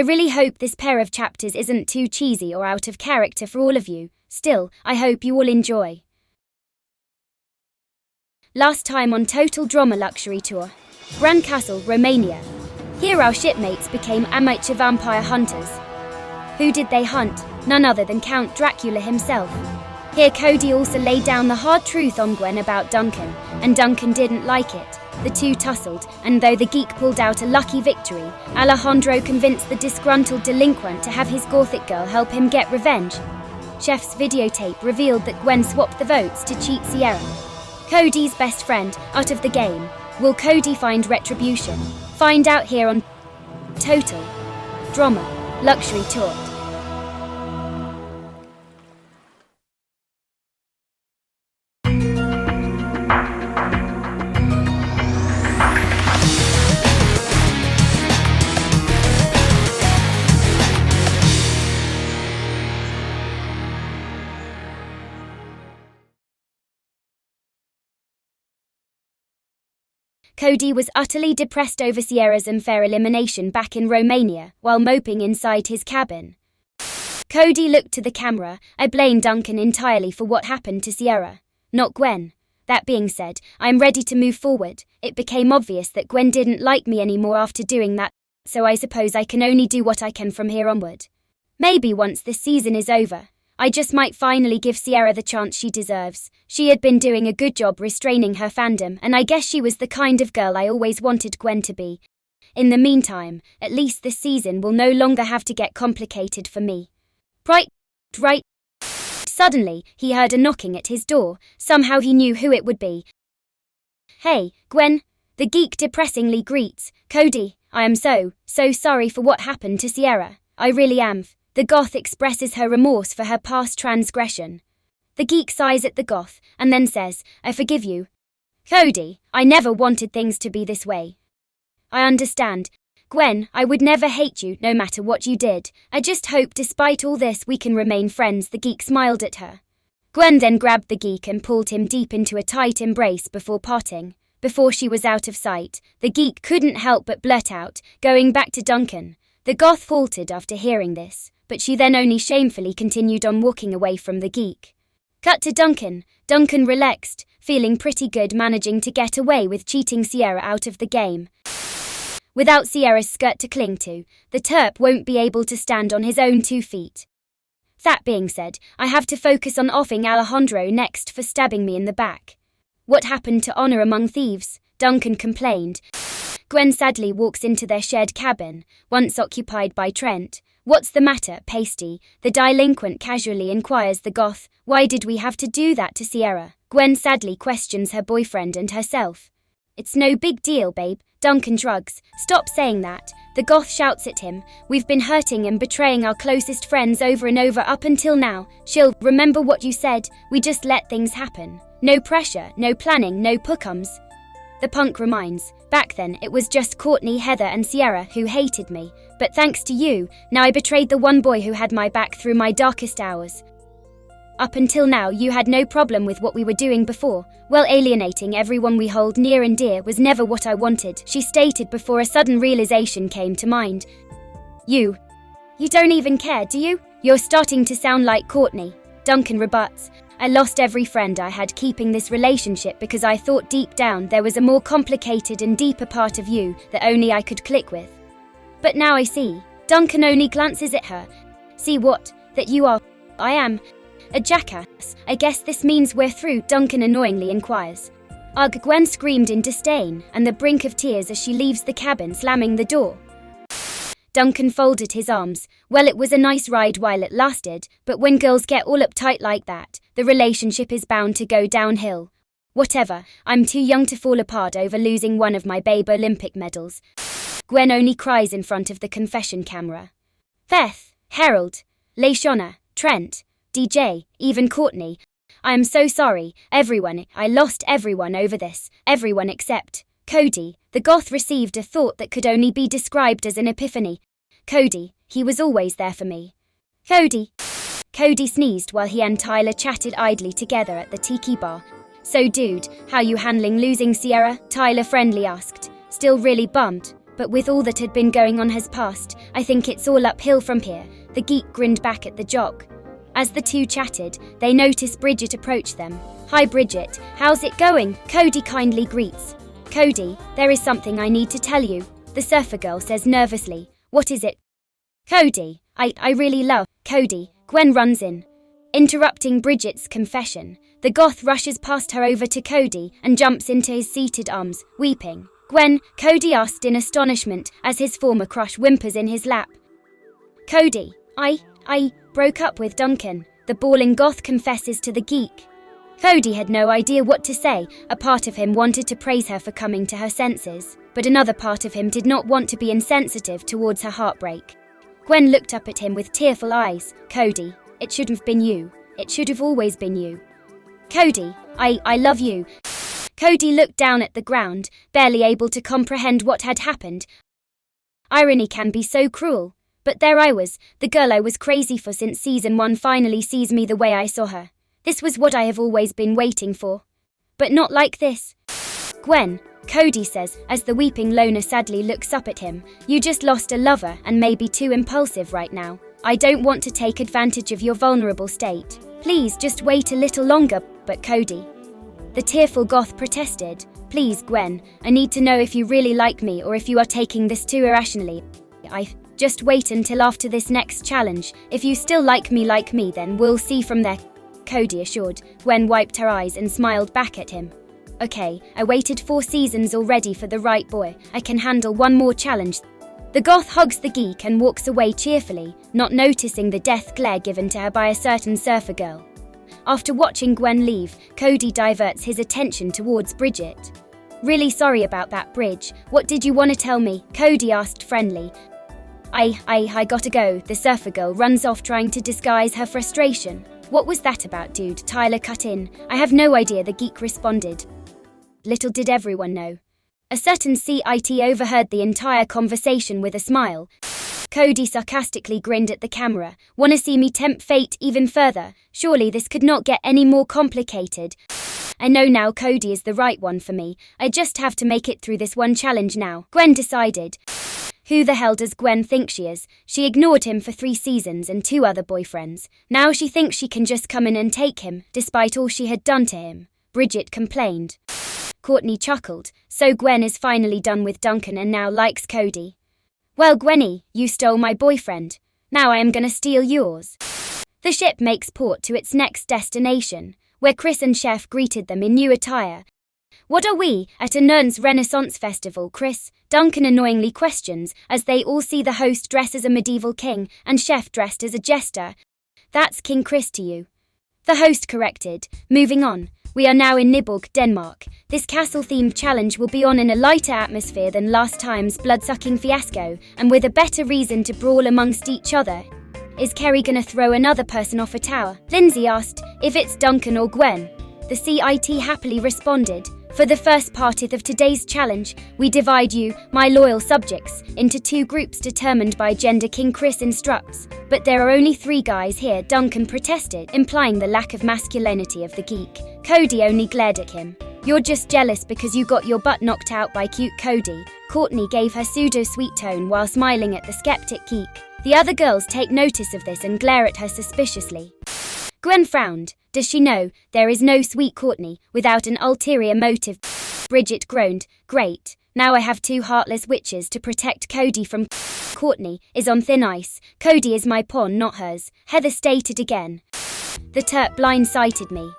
I really hope this pair of chapters isn't too cheesy or out of character for all of you. Still, I hope you all enjoy. Last time on Total Drama Luxury Tour, Grand Castle, Romania. Here our shipmates became amateur vampire hunters. Who did they hunt? None other than Count Dracula himself. Here Cody also laid down the hard truth on Gwen about Duncan, and Duncan didn't like it. The two tussled, and though the geek pulled out a lucky victory, Alejandro convinced the disgruntled delinquent to have his gothic girl help him get revenge. Chef's videotape revealed that Gwen swapped the votes to cheat Sierra, Cody's best friend, out of the game. Will Cody find retribution? Find out here on Total Drama Luxury Tour. Cody was utterly depressed over Sierra's unfair elimination back in Romania, while moping inside his cabin. Cody looked to the camera. I blame Duncan entirely for what happened to Sierra, not Gwen. That being said, I'm ready to move forward. It became obvious that Gwen didn't like me anymore after doing that, so I suppose I can only do what I can from here onward. Maybe once this season is over, I just might finally give Sierra the chance she deserves. She had been doing a good job restraining her fandom, and I guess she was the kind of girl I always wanted Gwen to be. In the meantime, at least this season will no longer have to get complicated for me. Right. Suddenly, he heard a knocking at his door. Somehow he knew who it would be. Hey, Gwen. The geek depressingly greets. Cody, I am so sorry for what happened to Sierra. I really am. The goth expresses her remorse for her past transgression. The geek sighs at the goth, and then says, I forgive you. Cody, I never wanted things to be this way. I understand. Gwen, I would never hate you, no matter what you did. I just hope despite all this we can remain friends. The geek smiled at her. Gwen then grabbed the geek and pulled him deep into a tight embrace before parting. Before she was out of sight, the geek couldn't help but blurt out, going back to Duncan. The goth faltered after hearing this, but she then only shamefully continued on walking away from the geek. Cut to Duncan. Duncan relaxed, feeling pretty good managing to get away with cheating Sierra out of the game. Without Sierra's skirt to cling to, the Terp won't be able to stand on his own 2 feet. That being said, I have to focus on offing Alejandro next for stabbing me in the back. What happened to honor among thieves? Duncan complained. Gwen sadly walks into their shared cabin, once occupied by Trent. What's the matter, Pasty? The delinquent casually inquires the goth. Why did we have to do that to Sierra? Gwen sadly questions her boyfriend and herself. It's no big deal, babe. Duncan shrugs. Stop saying that. The goth shouts at him. We've been hurting and betraying our closest friends over and over up until now. She'll remember what you said. We just let things happen. No pressure, no planning, no pookums. The punk reminds. Back then, it was just Courtney, Heather and Sierra who hated me. But thanks to you, now I betrayed the one boy who had my back through my darkest hours. Up until now, you had no problem with what we were doing before. Well, alienating everyone we hold near and dear was never what I wanted, she stated before a sudden realization came to mind. You don't even care, do you? You're starting to sound like Courtney. Duncan rebuts. I lost every friend I had keeping this relationship because I thought deep down there was a more complicated and deeper part of you that only I could click with. But now I see. Duncan only glances at her. See what? That you are. I am. A jackass. I guess this means we're through, Duncan annoyingly inquires. Ugh, Gwen screamed in disdain, and the brink of tears as she leaves the cabin, slamming the door. Duncan folded his arms. Well, it was a nice ride while it lasted, but when girls get all uptight like that, the relationship is bound to go downhill. Whatever, I'm too young to fall apart over losing one of my babe Olympic medals. Gwen only cries in front of the confession camera. Beth, Harold, Lashonna, Trent, DJ, even Courtney. I am so sorry, everyone. I lost everyone over this, everyone except Cody. The goth received a thought that could only be described as an epiphany. Cody, he was always there for me. Cody. Cody sneezed while he and Tyler chatted idly together at the tiki bar. So dude, how you handling losing Sierra? Tyler friendly asked. Still really bummed, but with all that had been going on has passed, I think it's all uphill from here. The geek grinned back at the jock. As the two chatted, they noticed Bridget approach them. Hi Bridget, how's it going? Cody kindly greets. Cody, there is something I need to tell you, the surfer girl says nervously. What is it? Cody, I really love Cody. Gwen runs in, interrupting Bridget's confession. The goth rushes past her over to Cody and jumps into his seated arms, weeping. Gwen, Cody asked in astonishment as his former crush whimpers in his lap. Cody, I broke up with Duncan, the bawling goth confesses to the geek. Cody had no idea what to say. A part of him wanted to praise her for coming to her senses, but another part of him did not want to be insensitive towards her heartbreak. Gwen looked up at him with tearful eyes. Cody, it should have been you. It should have always been you. Cody, I love you. Cody looked down at the ground, barely able to comprehend what had happened. Irony can be so cruel. But there I was, the girl I was crazy for since season 1 finally sees me the way I saw her. This was what I have always been waiting for. But not like this. Gwen, Cody says, as the weeping loner sadly looks up at him, you just lost a lover and may be too impulsive right now. I don't want to take advantage of your vulnerable state. Please just wait a little longer. But Cody. The tearful goth protested. Please Gwen, I need to know if you really like me or if you are taking this too irrationally. Just wait until after this next challenge. If you still like me, then we'll see from there, Cody assured. Gwen wiped her eyes and smiled back at him. Okay, I waited 4 seasons already for the right boy. I can handle one more challenge. The goth hugs the geek and walks away cheerfully, not noticing the death glare given to her by a certain surfer girl. After watching Gwen leave, Cody diverts his attention towards Bridget. Really sorry about that, Bridge. What did you want to tell me? Cody asked friendly. I gotta go. The surfer girl runs off trying to disguise her frustration. What was that about, dude? Tyler cut in. I have no idea, the geek responded. Little did everyone know. A certain CIT overheard the entire conversation with a smile. Cody sarcastically grinned at the camera. Wanna see me tempt fate even further? Surely this could not get any more complicated. I know now Cody is the right one for me. I just have to make it through this one challenge now, Gwen decided. Who the hell does Gwen think she is? She ignored him for 3 seasons and 2 other boyfriends. Now she thinks she can just come in and take him, despite all she had done to him. Bridget complained. Courtney chuckled. So Gwen is finally done with Duncan and now likes Cody. Well Gwenny, you stole my boyfriend. Now I am gonna steal yours. The ship makes port to its next destination, where Chris and Chef greeted them in new attire. What are we, at a Nern's Renaissance Festival, Chris? Duncan annoyingly questions, as they all see the host dress as a medieval king and Chef dressed as a jester. That's King Chris to you. The host corrected. Moving on. We are now in Nyborg, Denmark. This castle-themed challenge will be on in a lighter atmosphere than last time's blood-sucking fiasco, and with a better reason to brawl amongst each other. Is Kerry gonna throw another person off a tower? Lindsay asked, if it's Duncan or Gwen. The CIT happily responded. For the first part of today's challenge, we divide you, my loyal subjects, into 2 groups determined by gender. King Chris instructs. But there are only 3 guys here, Duncan protested, implying the lack of masculinity of the geek. Cody only glared at him. You're just jealous because you got your butt knocked out by cute Cody. Courtney gave her pseudo-sweet tone while smiling at the skeptic geek. The other girls take notice of this and glare at her suspiciously. Gwen frowned. Does she know there is no sweet Courtney without an ulterior motive? Bridget groaned. Great. Now I have 2 heartless witches to protect Cody from. Courtney is on thin ice. Cody is my pawn, not hers. Heather stated again. The Turk blindsided me.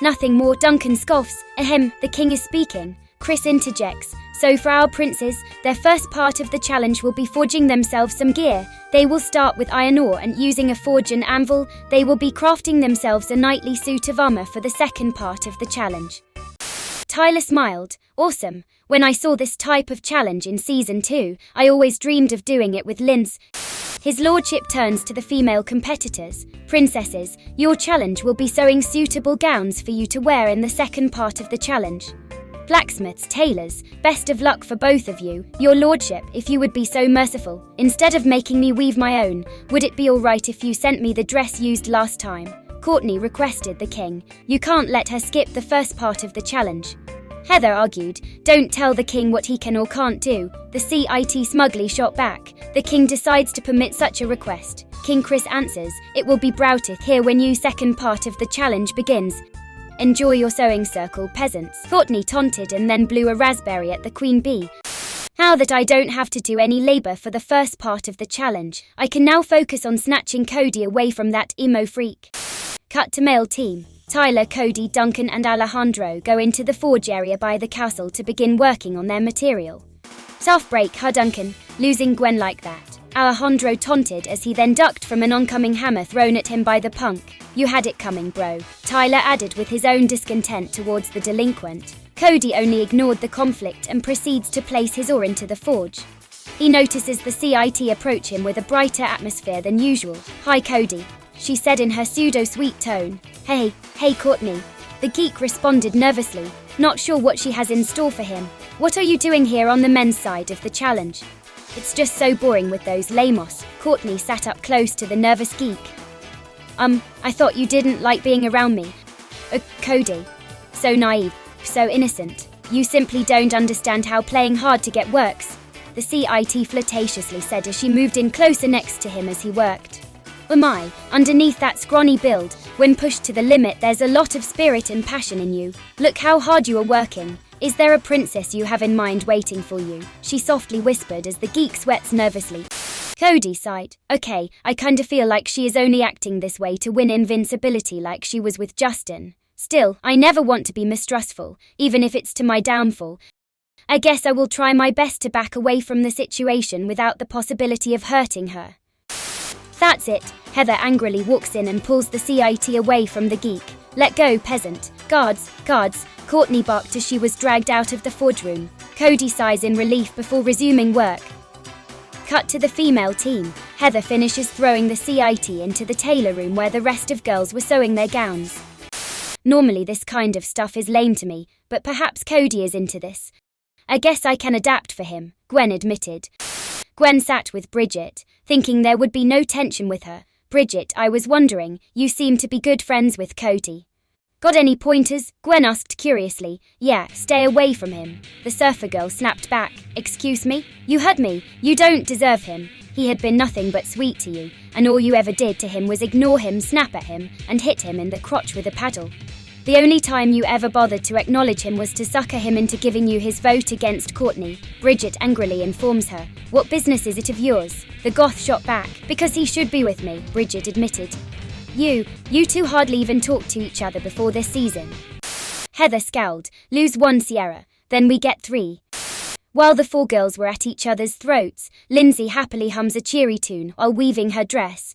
Nothing more. Duncan scoffs. Ahem, the king is speaking. Chris interjects. So for our princes, their first part of the challenge will be forging themselves some gear. They will start with iron ore and using a forge and anvil, they will be crafting themselves a knightly suit of armor for the second part of the challenge. Tyler smiled. Awesome. When I saw this type of challenge in season 2, I always dreamed of doing it with Linz. His lordship turns to the female competitors. Princesses, your challenge will be sewing suitable gowns for you to wear in the second part of the challenge. Blacksmiths, tailors, best of luck for both of you. Your lordship, if you would be so merciful, instead of making me weave my own, would it be alright if you sent me the dress used last time? Courtney requested the king. You can't let her skip the first part of the challenge. Heather argued, "Don't tell the king what he can or can't do." The CIT smugly shot back. The king decides to permit such a request. King Chris answers, "It will be broughted here when you second part of the challenge begins. Enjoy your sewing circle, peasants." Courtney taunted and then blew a raspberry at the queen bee. "Now that I don't have to do any labor for the first part of the challenge, I can now focus on snatching Cody away from that emo freak." Cut to male team. Tyler, Cody, Duncan and Alejandro go into the forge area by the castle to begin working on their material. "Tough break, huh, Duncan? Losing Gwen like that." Alejandro taunted as he then ducked from an oncoming hammer thrown at him by the punk. "You had it coming, bro," Tyler added with his own discontent towards the delinquent. Cody only ignored the conflict and proceeds to place his ore into the forge. He notices the CIT approach him with a brighter atmosphere than usual. "Hi, Cody," she said in her pseudo-sweet tone. Hey, Courtney." The geek responded nervously, not sure what she has in store for him. "What are you doing here on the men's side of the challenge?" "It's just so boring with those lamos." Courtney sat up close to the nervous geek. I thought you didn't like being around me." Cody. So naive, so innocent. "You simply don't understand how playing hard to get works," the CIT flirtatiously said as she moved in closer next to him as he worked. "Oh my, underneath that scrawny build, when pushed to the limit there's a lot of spirit and passion in you. Look how hard you are working. Is there a princess you have in mind waiting for you?" she softly whispered as the geek sweats nervously. Cody sighed. "Okay, I kinda feel like she is only acting this way to win invincibility like she was with Justin. Still, I never want to be mistrustful, even if it's to my downfall. I guess I will try my best to back away from the situation without the possibility of hurting her." "That's it." Heather angrily walks in and pulls the CIT away from the geek. "Let go, peasant." Guards, Courtney barked as she was dragged out of the forge room. Cody sighs in relief before resuming work. Cut to the female team. Heather finishes throwing the CIT into the tailor room where the rest of girls were sewing their gowns. "Normally this kind of stuff is lame to me, but perhaps Cody is into this. I guess I can adapt for him," Gwen admitted. Gwen sat with Bridget, thinking there would be no tension with her. "Bridget, I was wondering, you seem to be good friends with Cody." "Got any pointers?" Gwen asked curiously. "Yeah, stay away from him," the surfer girl snapped back. "Excuse me? You heard me. You don't deserve him. He had been nothing but sweet to you, and all you ever did to him was ignore him, snap at him, and hit him in the crotch with a paddle. The only time you ever bothered to acknowledge him was to sucker him into giving you his vote against Courtney," Bridget angrily informs her. "What business is it of yours?" The goth shot back. "Because he should be with me," Bridget admitted. You two hardly even talked to each other before this season." Heather scowled. "Lose one, Sierra, then we get 3. While the 4 girls were at each other's throats, Lindsay happily hums a cheery tune while weaving her dress.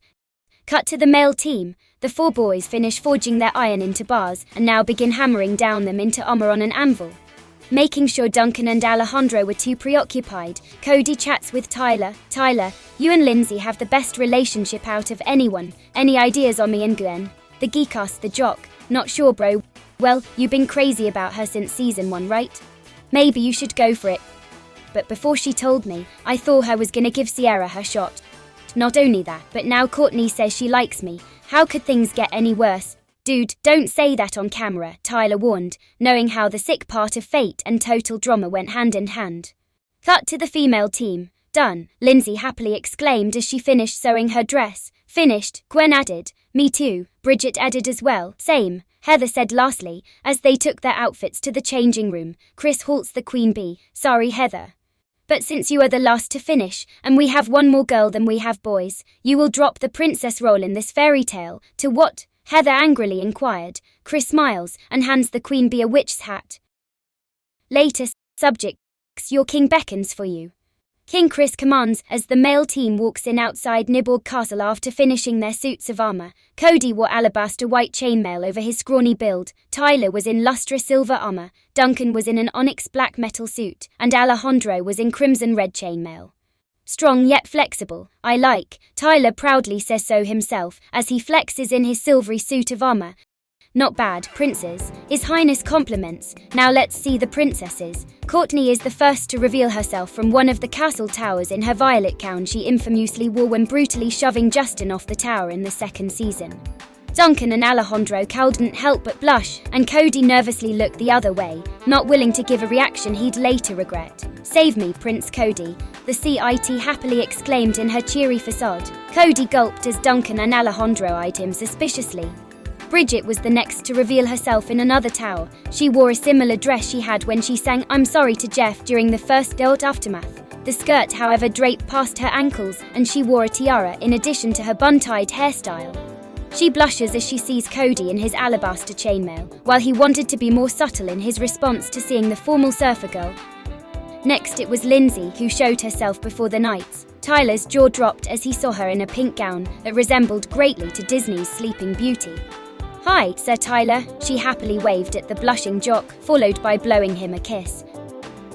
Cut to the male team. The 4 boys finish forging their iron into bars and now begin hammering down them into armor on an anvil. Making sure Duncan and Alejandro were too preoccupied, Cody chats with Tyler. "Tyler, you and Lindsay have the best relationship out of anyone. Any ideas on me and Gwen?" The geek asked the jock. "Not sure, bro. Well, you've been crazy about her since season 1, right? Maybe you should go for it." But before she told me, I thought I was gonna give Sierra her shot. Not only that, but now Courtney says she likes me. How could things get any worse? "Dude, don't say that on camera," Tyler warned, knowing how the sick part of fate and total drama went hand in hand. Cut to the female team. "Done," Lindsay happily exclaimed as she finished sewing her dress. "Finished," Gwen added. "Me too," Bridget added as well. "Same," Heather said lastly, as they took their outfits to the changing room. Chris halts the queen bee. "Sorry, Heather. But since you are the last to finish, and we have one more girl than we have boys, you will drop the princess role in this fairy tale." "To what?" Heather angrily inquired. Chris smiles and hands the queen bee a witch's hat. "Later, subjects, your king beckons for you." King Chris commands as the male team walks in outside Niborg Castle after finishing their suits of armor. Cody wore alabaster white chainmail over his scrawny build. Tyler was in lustrous silver armor. Duncan was in an onyx black metal suit, and Alejandro was in crimson red chainmail. "Strong yet flexible, I like," Tyler proudly says so himself as he flexes in his silvery suit of armor. "Not bad, princes. His Highness compliments. Now let's see the princesses." Courtney is the first to reveal herself from one of the castle towers in her violet gown she infamously wore when brutally shoving Justin off the tower in the 2nd season. Duncan and Alejandro couldn't help but blush, and Cody nervously looked the other way, not willing to give a reaction he'd later regret. "Save me, Prince Cody," the CIT happily exclaimed in her cheery facade. Cody gulped as Duncan and Alejandro eyed him suspiciously. Bridget was the next to reveal herself in another tower. She wore a similar dress she had when she sang "I'm Sorry" to Jeff during the first adult aftermath. The skirt, however, draped past her ankles, and she wore a tiara in addition to her bun-tied hairstyle. She blushes as she sees Cody in his alabaster chainmail, while he wanted to be more subtle in his response to seeing the formal surfer girl. Next, it was Lindsay who showed herself before the knights. Tyler's jaw dropped as he saw her in a pink gown that resembled greatly to Disney's Sleeping Beauty. "Hi, Sir Tyler," she happily waved at the blushing jock, followed by blowing him a kiss.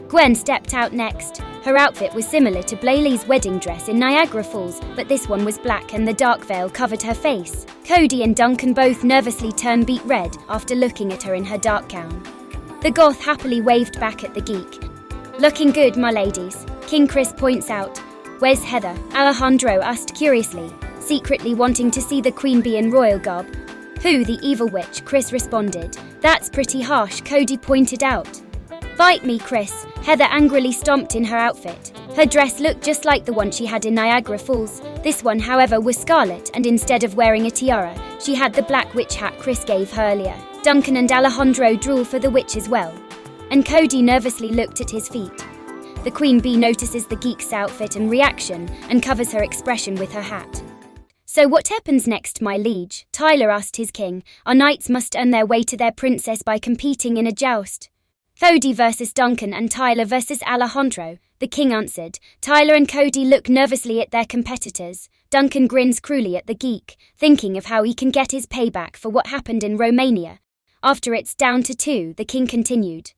Gwen stepped out next. Her outfit was similar to Blayley's wedding dress in Niagara Falls, but this one was black and the dark veil covered her face. Cody and Duncan both nervously turned beet red after looking at her in her dark gown. The goth happily waved back at the geek. "Looking good, my ladies," King Chris points out. "Where's Heather?" Alejandro asked curiously, secretly wanting to see the queen bee in royal garb. "Who, the evil witch?" Chris responded. "That's pretty harsh," Cody pointed out. "Bite me, Chris." Heather angrily stomped in her outfit. Her dress looked just like the one she had in Niagara Falls. This one, however, was scarlet, and instead of wearing a tiara, she had the black witch hat Chris gave her earlier. Duncan and Alejandro drew for the witch as well, and Cody nervously looked at his feet. The queen bee notices the geek's outfit and reaction, and covers her expression with her hat. "So what happens next, my liege?" Tyler asked his king. "Our knights must earn their way to their princess by competing in a joust." "Cody versus Duncan and Tyler versus Alejandro," the king answered. Tyler and Cody look nervously at their competitors. Duncan grins cruelly at the geek, thinking of how he can get his payback for what happened in Romania. "After it's down to 2, the king continued.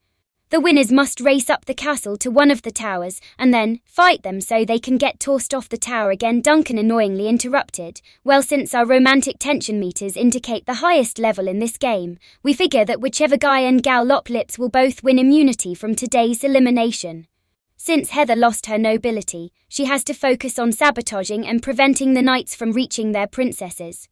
"The winners must race up the castle to one of the towers, and then fight them so they can get tossed off the tower again," Duncan annoyingly interrupted. "Well, since our romantic tension meters indicate the highest level in this game, we figure that whichever guy and gal lop lips will both win immunity from today's elimination. Since Heather lost her nobility, she has to focus on sabotaging and preventing the knights from reaching their princesses."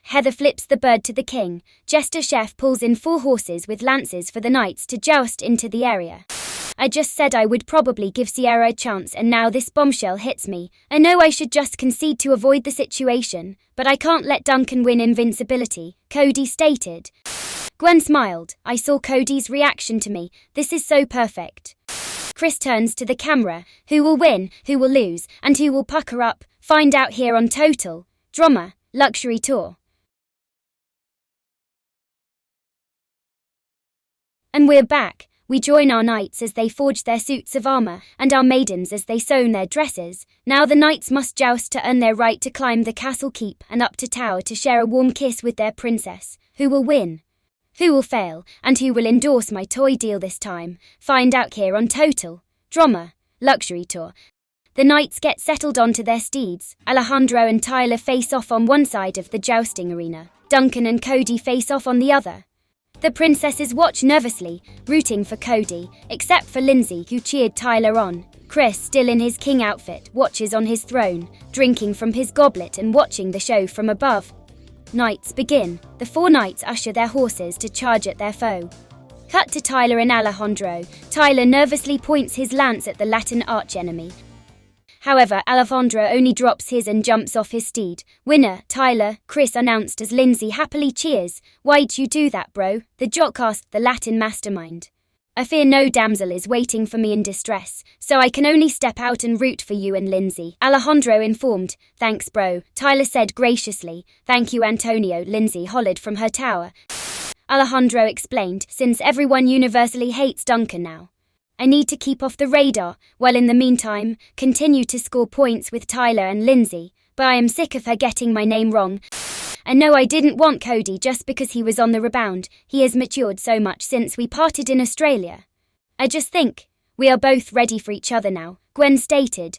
Heather flips the bird to the king. Jester Chef pulls in 4 horses with lances for the knights to joust into the area. "I just said I would probably give Sierra a chance, and now this bombshell hits me. I know I should just concede to avoid the situation, but I can't let Duncan win invincibility," Cody stated. Gwen smiled. "I saw Cody's reaction to me. This is so perfect." Chris turns to the camera. "Who will win, who will lose, and who will pucker up? Find out here on Total Drama Luxury Tour. And we're back. We join our knights as they forge their suits of armor, and our maidens as they sew their dresses. Now the knights must joust to earn their right to climb the castle keep and up to tower to share a warm kiss with their princess. Who will win? Who will fail? And who will endorse my toy deal this time? Find out here on Total Drama Luxury Tour. The knights get settled onto their steeds. Alejandro and Tyler face off on one side of the jousting arena. Duncan and Cody face off on the other. The princesses watch nervously, rooting for Cody, except for Lindsay, who cheered Tyler on. Chris, still in his king outfit, watches on his throne, drinking from his goblet and watching the show from above. Knights begin. The 4 knights usher their horses to charge at their foe. Cut to Tyler and Alejandro. Tyler nervously points his lance at the Latin archenemy. However, Alejandro only drops his and jumps off his steed. "Winner, Tyler," Chris announced as Lindsay happily cheers. "Why'd you do that, bro?" the jock asked the Latin mastermind. "I fear no damsel is waiting for me in distress, so I can only step out and root for you and Lindsay," Alejandro informed. "Thanks, bro," Tyler said graciously. "Thank you, Antonio," Lindsay hollered from her tower. Alejandro explained, "Since everyone universally hates Duncan now, I need to keep off the radar, while in the meantime, continue to score points with Tyler and Lindsay, but I am sick of her getting my name wrong. And no, I didn't want Cody just because he was on the rebound. He has matured so much since we parted in Australia. I just think we are both ready for each other now," Gwen stated.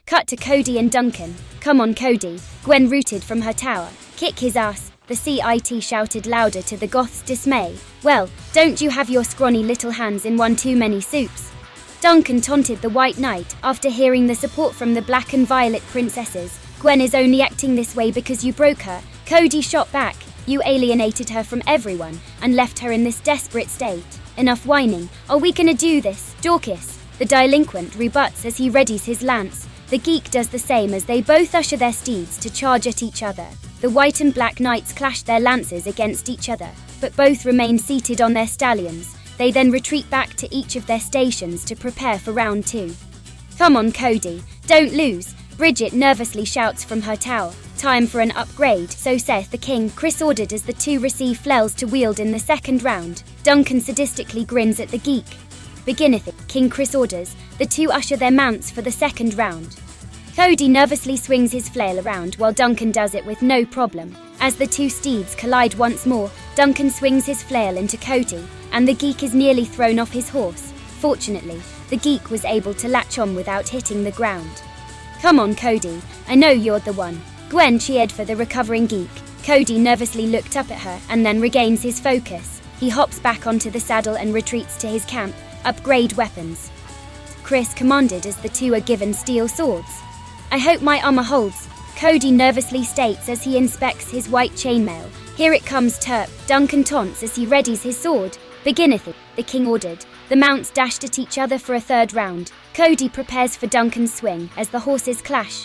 Cut to Cody and Duncan. "Come on, Cody," Gwen rooted from her tower. "Kick his ass," the CIT shouted louder to the goth's dismay. "Well, don't you have your scrawny little hands in one too many soups?" Duncan taunted the White Knight after hearing the support from the black and violet princesses. "Gwen is only acting this way because you broke her," Cody shot back. You alienated her from everyone and left her in this desperate state. Enough whining. Are we gonna do this, Dorcas? The delinquent rebuts as he readies his lance. The geek does the same as they both usher their steeds to charge at each other. The white and black knights clash their lances against each other, but both remain seated on their stallions. They then retreat back to each of their stations to prepare for round 2. Come on, Cody, don't lose. Bridget nervously shouts from her tower. Time for an upgrade, so saith the king. Chris ordered as the two receive flails to wield in the second round. Duncan sadistically grins at the geek. Beginneth it. King Chris orders. The two usher their mounts for the second round. Cody nervously swings his flail around while Duncan does it with no problem. As the two steeds collide once more, Duncan swings his flail into Cody, and the geek is nearly thrown off his horse. Fortunately, the geek was able to latch on without hitting the ground. Come on, Cody, I know you're the one. Gwen cheered for the recovering geek. Cody nervously looked up at her and then regains his focus. He hops back onto the saddle and retreats to his camp. Upgrade weapons. Chris commanded as the two are given steel swords. I hope my armor holds, Cody nervously states as he inspects his white chainmail. Here it comes, Terp. Duncan taunts as he readies his sword. Beginneth it, the king ordered. The mounts dashed at each other for a third round. Cody prepares for Duncan's swing as the horses clash.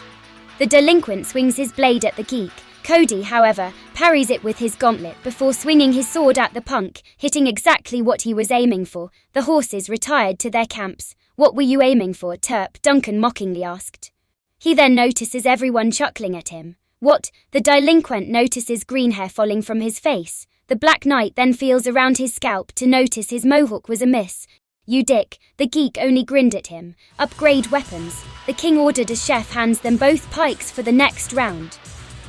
The delinquent swings his blade at the geek. Cody, however, parries it with his gauntlet before swinging his sword at the punk, hitting exactly what he was aiming for. The horses retired to their camps. What were you aiming for, Terp? Duncan mockingly asked. He then notices everyone chuckling at him. What? The delinquent notices green hair falling from his face. The Black Knight then feels around his scalp to notice his mohawk was amiss. You dick, the geek only grinned at him. Upgrade weapons. The king ordered as chef hands them both pikes for the next round.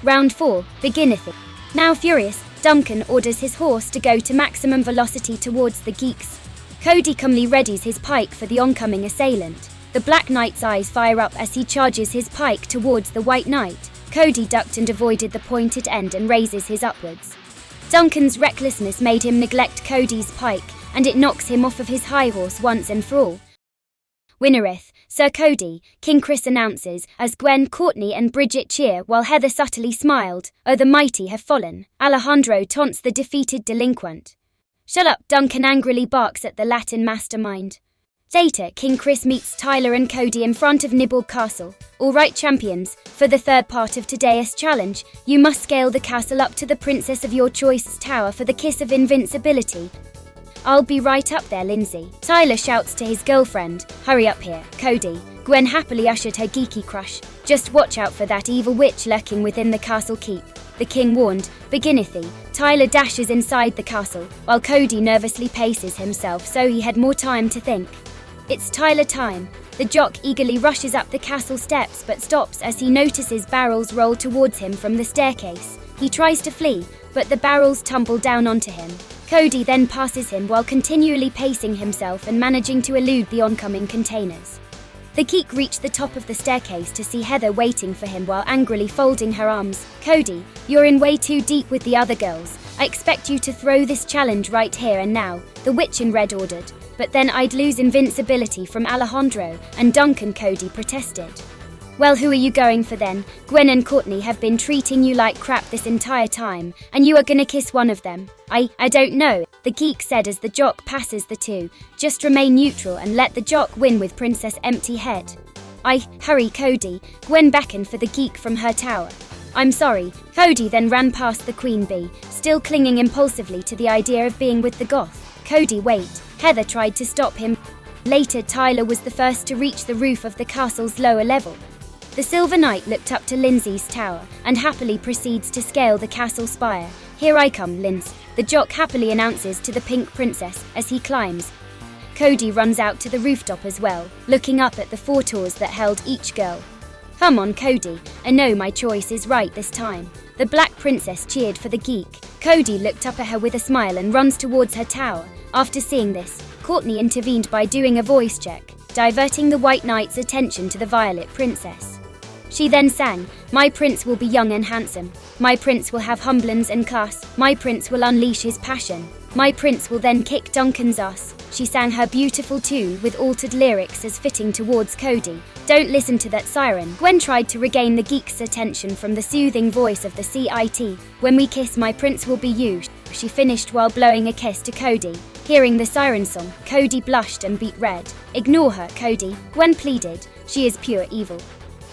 Round 4, beginneth it. Now furious, Duncan orders his horse to go to maximum velocity towards the geeks. Cody calmly readies his pike for the oncoming assailant. The Black Knight's eyes fire up as he charges his pike towards the White Knight. Cody ducked and avoided the pointed end and raises his upwards. Duncan's recklessness made him neglect Cody's pike, and it knocks him off of his high horse once and for all. Winnereth, Sir Cody, King Chris announces, as Gwen, Courtney and Bridget cheer while Heather subtly smiled. Oh, the mighty have fallen. Alejandro taunts the defeated delinquent. Shut up, Duncan angrily barks at the Latin mastermind. Later, King Chris meets Tyler and Cody in front of Nibble Castle. Alright champions, for the third part of today's challenge, you must scale the castle up to the princess of your choice's tower for the kiss of invincibility. I'll be right up there, Lindsay. Tyler shouts to his girlfriend. Hurry up here, Cody. Gwen happily ushered her geeky crush. Just watch out for that evil witch lurking within the castle keep. The king warned. Beginneth he. Tyler dashes inside the castle, while Cody nervously paces himself so he had more time to think. It's Tyler time. The jock eagerly rushes up the castle steps but stops as he notices barrels roll towards him from the staircase. He tries to flee, but the barrels tumble down onto him. Cody then passes him while continually pacing himself and managing to elude the oncoming containers. The geek reached the top of the staircase to see Heather waiting for him while angrily folding her arms. Cody, you're in way too deep with the other girls. I expect you to throw this challenge right here and now, the witch in red ordered. But then I'd lose invincibility from Alejandro, and Duncan. Cody protested. Well, who are you going for then? Gwen and Courtney have been treating you like crap this entire time, and you are gonna kiss one of them. I don't know, the geek said as the jock passes the two. Just remain neutral and let the jock win with Princess Empty Head. Hurry Cody, Gwen beckoned for the geek from her tower. I'm sorry, Cody then ran past the queen bee, still clinging impulsively to the idea of being with the goth. Cody, wait. Heather tried to stop him. Later, Tyler was the first to reach the roof of the castle's lower level. The Silver Knight looked up to Lindsay's tower and happily proceeds to scale the castle spire. Here I come, Linz, the jock happily announces to the Pink Princess as he climbs. Cody runs out to the rooftop as well, looking up at the 4 tours that held each girl. Come on, Cody, I know my choice is right this time. The Black Princess cheered for the geek. Cody looked up at her with a smile and runs towards her tower. After seeing this, Courtney intervened by doing a voice check, diverting the White Knight's attention to the Violet Princess. She then sang, "My prince will be young and handsome. My prince will have humblance and class. My prince will unleash his passion. My prince will then kick Duncan's ass." she sang her beautiful tune with altered lyrics as fitting towards Cody. Don't listen to that siren. Gwen tried to regain the geek's attention from the soothing voice of the CIT. When we kiss, my prince will be you, she finished while blowing a kiss to Cody. Hearing the siren song, Cody blushed and beet red. Ignore her, Cody, Gwen pleaded. She is pure evil.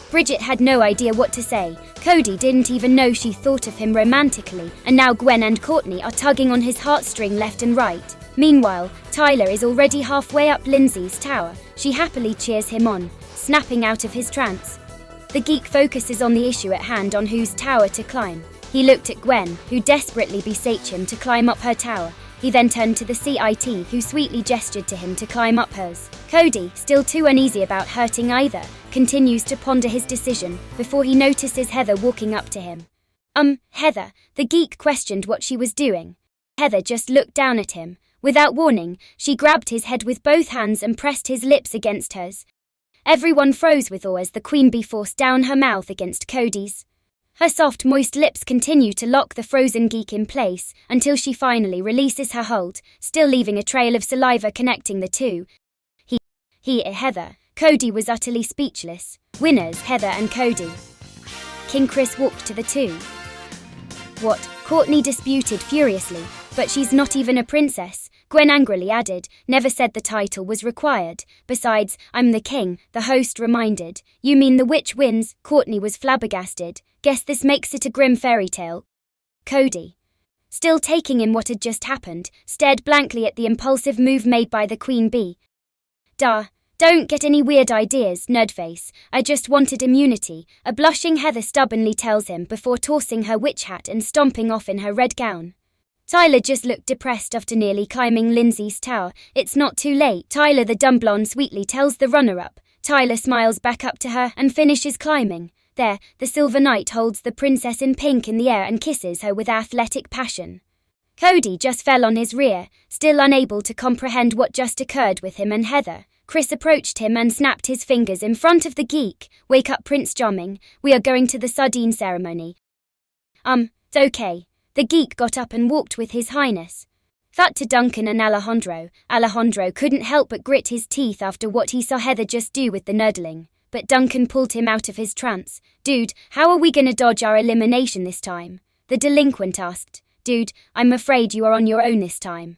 Bridget had no idea what to say. Cody didn't even know she thought of him romantically, and now Gwen and Courtney are tugging on his heartstring left and right. Meanwhile, Tyler is already halfway up Lindsay's tower. She happily cheers him on, snapping out of his trance. The geek focuses on the issue at hand, on whose tower to climb. He looked at Gwen, who desperately beseech him to climb up her tower. He then turned to the CIT, who sweetly gestured to him to climb up hers. Cody, still too uneasy about hurting either, continues to ponder his decision before he notices Heather walking up to him. Heather, the geek questioned what she was doing. Heather just looked down at him. Without warning, she grabbed his head with both hands and pressed his lips against hers. Everyone froze with awe as the queen bee forced down her mouth against Cody's. Her soft, moist lips continue to lock the frozen geek in place until she finally releases her hold, still leaving a trail of saliva connecting the two. Heather. Cody was utterly speechless. Winners, Heather and Cody. King Chris walked to the two. What? Courtney disputed furiously. But she's not even a princess, Gwen angrily added. Never said the title was required. Besides, I'm the king, the host reminded. You mean the witch wins? Courtney was flabbergasted. Guess this makes it a grim fairy tale. Cody, still taking in what had just happened, stared blankly at the impulsive move made by the queen bee. Duh. Don't get any weird ideas, nerdface. I just wanted immunity, a blushing Heather stubbornly tells him before tossing her witch hat and stomping off in her red gown. Tyler just looked depressed after nearly climbing Lindsay's tower. It's not too late, Tyler the dumb blonde sweetly tells the runner-up. Tyler smiles back up to her and finishes climbing. There, the Silver Knight holds the princess in pink in the air and kisses her with athletic passion. Cody just fell on his rear, still unable to comprehend what just occurred with him and Heather. Chris approached him and snapped his fingers in front of the geek. Wake up, Prince Charming. We are going to the sardine ceremony. It's okay. The geek got up and walked with His Highness. That to Duncan and Alejandro. Alejandro couldn't help but grit his teeth after what he saw Heather just do with the nerdling. But Duncan pulled him out of his trance. Dude, how are we gonna dodge our elimination this time? The delinquent asked. Dude, I'm afraid you are on your own this time.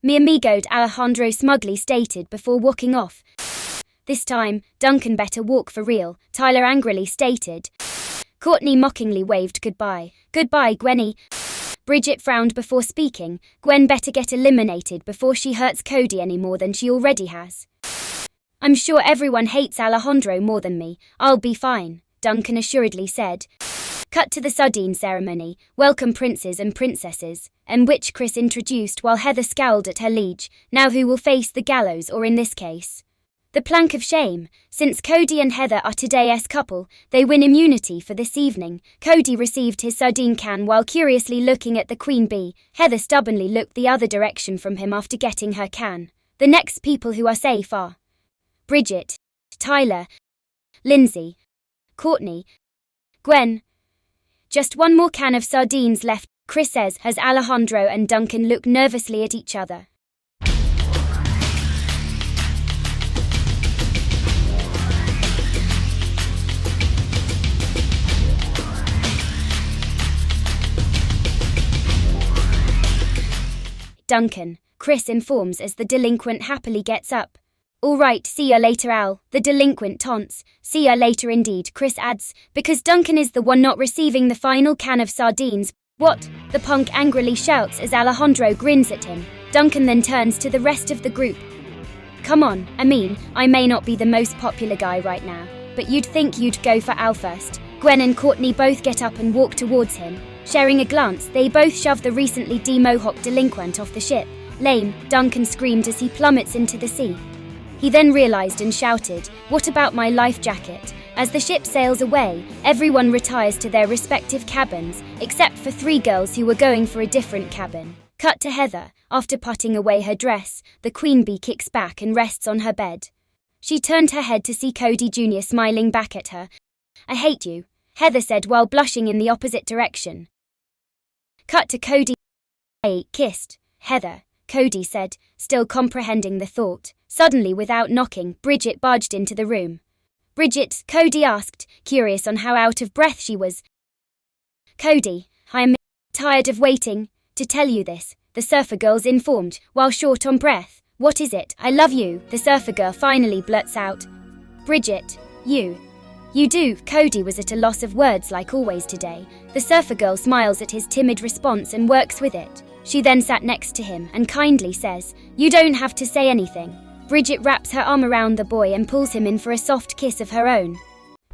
Mi amigo, Alejandro smugly stated before walking off. This time, Duncan better walk for real, Tyler angrily stated. Courtney mockingly waved goodbye. Goodbye, Gwenny. Bridget frowned before speaking. Gwen better get eliminated before she hurts Cody any more than she already has. I'm sure everyone hates Alejandro more than me. I'll be fine, Duncan assuredly said. Cut to the sardine ceremony. Welcome princes and princesses, and which Chris introduced while Heather scowled at her liege. Now who will face the gallows, or in this case, the plank of shame? Since Cody and Heather are today's couple, they win immunity for this evening. Cody received his sardine can while curiously looking at the queen bee. Heather stubbornly looked the other direction from him after getting her can. The next people who are safe are Bridget, Tyler, Lindsay, Courtney, Gwen. Just one more can of sardines left, Chris says as Alejandro and Duncan look nervously at each other. Duncan, Chris informs as the delinquent happily gets up. All right, see ya later, Al, the delinquent taunts. See ya later indeed, Chris adds, because Duncan is the one not receiving the final can of sardines. What? The punk angrily shouts as Alejandro grins at him. Duncan then turns to the rest of the group. Come on, I may not be the most popular guy right now, but you'd think you'd go for Al first. Gwen and Courtney both get up and walk towards him. Sharing a glance, they both shove the recently demohawked delinquent off the ship. Lame, Duncan screamed as he plummets into the sea. He then realized and shouted, "What about my life jacket?" As the ship sails away, everyone retires to their respective cabins, except for 3 girls who were going for a different cabin. Cut to Heather. After putting away her dress, the queen bee kicks back and rests on her bed. She turned her head to see Cody Jr. smiling back at her. "I hate you," Heather said while blushing in the opposite direction. Cut to Cody. Kissed Heather. Cody said, still comprehending the thought. Suddenly, without knocking, Bridget barged into the room. Bridget, Cody asked, curious on how out of breath she was. Cody, I'm tired of waiting to tell you this, the surfer girl's informed, while short on breath. What is it? I love you, the surfer girl finally blurts out. Bridget, you do. Cody was at a loss of words like always today. The surfer girl smiles at his timid response and works with it. She then sat next to him and kindly says, you don't have to say anything. Bridget wraps her arm around the boy and pulls him in for a soft kiss of her own.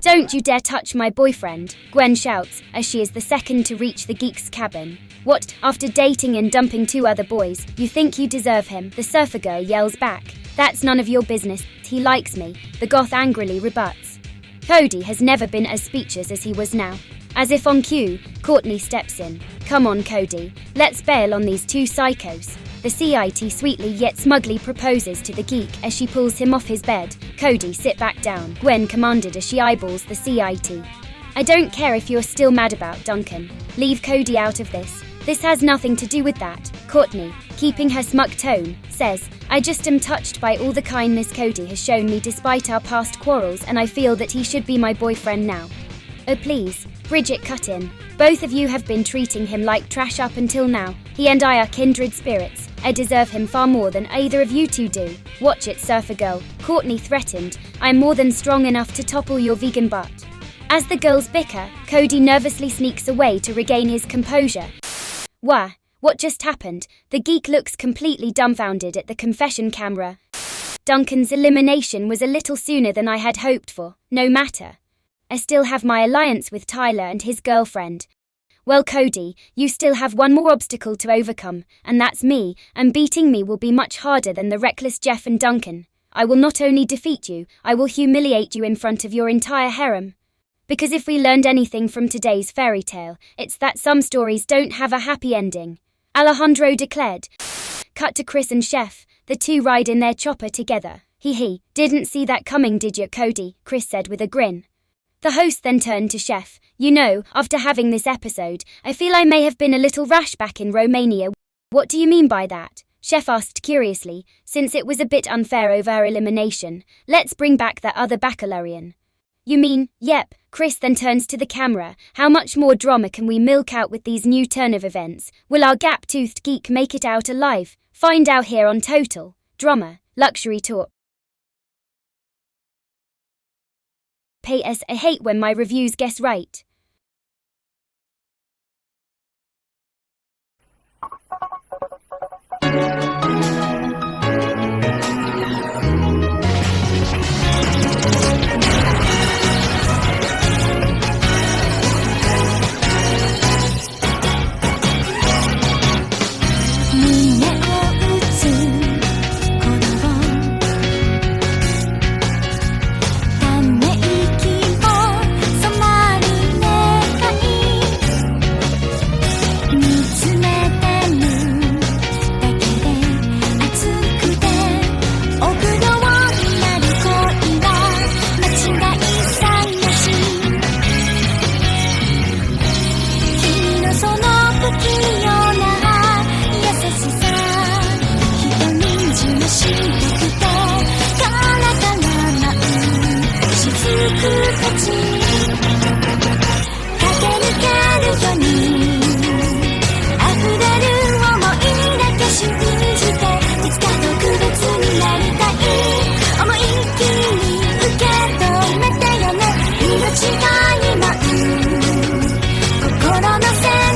Don't you dare touch my boyfriend, Gwen shouts, as she is the second to reach the geek's cabin. What, after dating and dumping 2 other boys, you think you deserve him? The surfer girl yells back. That's none of your business, he likes me, the goth angrily rebuts. Cody has never been as speechless as he was now. As if on cue, Courtney steps in. Come on, Cody, let's bail on these 2 psychos. The CIT sweetly yet smugly proposes to the geek as she pulls him off his bed. Cody, sit back down, Gwen commanded as she eyeballs the CIT. I don't care if you're still mad about Duncan. Leave Cody out of this. This has nothing to do with that. Courtney, keeping her smug tone, says, I just am touched by all the kindness Cody has shown me despite our past quarrels, and I feel that he should be my boyfriend now. Oh please, Bridget cut in. Both of you have been treating him like trash up until now. He and I are kindred spirits. I deserve him far more than either of you 2 do. Watch it, surfer girl, Courtney threatened. I'm more than strong enough to topple your vegan butt. As the girls bicker, Cody nervously sneaks away to regain his composure. Wah, what just happened? The geek looks completely dumbfounded at the confession camera. Duncan's elimination was a little sooner than I had hoped for. No matter. I still have my alliance with Tyler and his girlfriend. Well, Cody, you still have one more obstacle to overcome, and that's me, and beating me will be much harder than the reckless Jeff and Duncan. I will not only defeat you, I will humiliate you in front of your entire harem. Because if we learned anything from today's fairy tale, it's that some stories don't have a happy ending. Alejandro declared. Cut to Chris and Chef. The 2 ride in their chopper together. He didn't see that coming, did you, Cody? Chris said with a grin. The host then turned to Chef. You know, after having this episode, I feel I may have been a little rash back in Romania. What do you mean by that? Chef asked curiously, since it was a bit unfair over our elimination. Let's bring back that other baccalaurean. You mean, yep. Chris then turns to the camera. How much more drama can we milk out with these new turn of events? Will our Gap-toothed Geek make it out alive? Find out here on Total Drama Luxury Talk. P.S. I hate when my reviews guess right.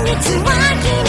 It's